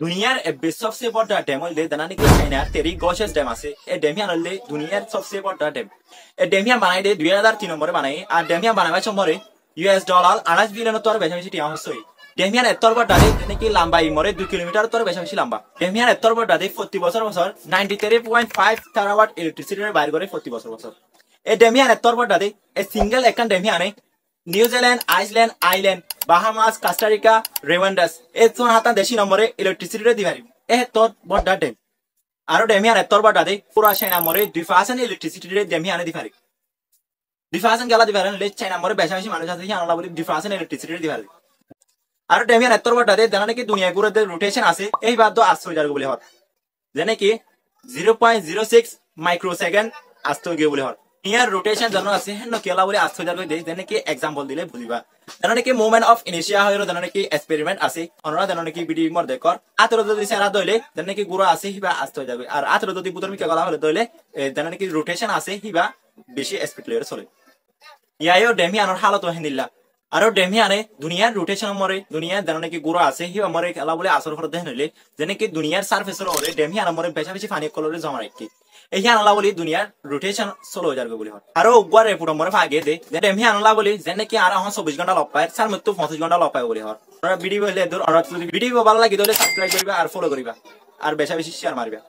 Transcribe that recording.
দুনিয়ার सबसे बड़ा डैम হইলে জানানি কি চাইনার তেরি গশেস ড্যাম আছে এই ড্যামিয়ান হইলে দুনিয়ার सबसे बड़ा ড্যাম এই ড্যামিয়ান বানাই দে 2003 নম্বরে বানাই আর ড্যামিয়ান বানাবার সময় US ডলার 28 বিলিয়ন তোর বেশি বেশি টিয়া হচ্ছে ড্যামিয়ান এতর বড় ডালে নাকি লম্বা মরে 2 কিলোমিটার তোর বেশি বেশি লম্বা ড্যামিয়ান এতর বড় ডালে 40 বছর বছর 93.5 টেরাওয়াট ইলেকট্রিসিটি বাইর করে 40 বছর বছর এই ড্যামিয়ান এতর বড় ডালে এই সিঙ্গেল একখান ড্যামিয়ানে নিউজিল্যান্ড আইসল্যান্ড আইল্যান্ড বাহামাস কাস্টারিকা রেওয়ান্ডাস এই তোর হাতা দেশি নম্বরে ইলেকট্রিসিটি দি পারিব এ তোর বড় ড্যাম আর ড্যামিয়ান এতর বড় ডালে পুরা চাইনা মরে 2% ইলেকট্রিসিটি ড্যামিয়ানে দি পারিব 2% গেলা দি পারেন লে চাইনা মরে বেশি বেশি মানুষ আছে আনলা বলি 2% ইলেকট্রিসিটি দি পারিব আর ড্যামিয়ান এতর বড় ডালে জানা নাকি দুনিয়া ঘুরে রোটেশন আছে এই বাদ আশ্চর্য যাবে বলে হর যেনে কি 0.06 মাইক্রোসেকেন্ড আশ্চর্য বলে হর ইয়ার রোটেশন জানো আছে হেন কেলা বলে আশ্চর্য যাবে দেই যেনে কি एग्जांपल দিলে বুঝিবা জানা নাকি মুভমেন্ট অফ ইনিশিয়া হইরো জানা নাকি এক্সপেরিমেন্ট আছে অনরা জানা নাকি ভিডিও মর দেখর আতর যদি সারা দইলে জানা নাকি গুরু আছে হিবা আশ্চর্য যাবে আর আতর যদি বুতরমি কে গলা হলে দইলে জানা নাকি রোটেশন আছে হিবা বেশি স্পিড লয়ে চলে ইয়ায়ো ড্যামিয়ানর হালত হেনিল্লা আর ড্যামিয়ানে দুনিয়ার রোটেশন মরে দুনিয়ার জানা নাকি গুরু আছে হিবা মরে কেলা বলে আসর ফর দেনলে জানা কি দুনিয়ার সারফেসর ওরে ড্যামিয়ান মরে বেশি বেশি পানি কলরে জমা রাখি এই আনলা বলি দুনিয়ার রোটেশন চলো যাবে বলি হয় আর ওগুয়ার রেপুট মরে ভাগে দে ড্যামি আনলা বলি যেনে কি আর 24 ঘন্টা লপ পায় সার মৃত্যু 25 ঘন্টা লপ পায় বলি হয় ভিডিও হইলে দূর আর ভিডিও ভালো লাগে তাহলে সাবস্ক্রাইব করিবা আর ফলো করিবা আর বেশি বেশি শেয়ার মারিবা।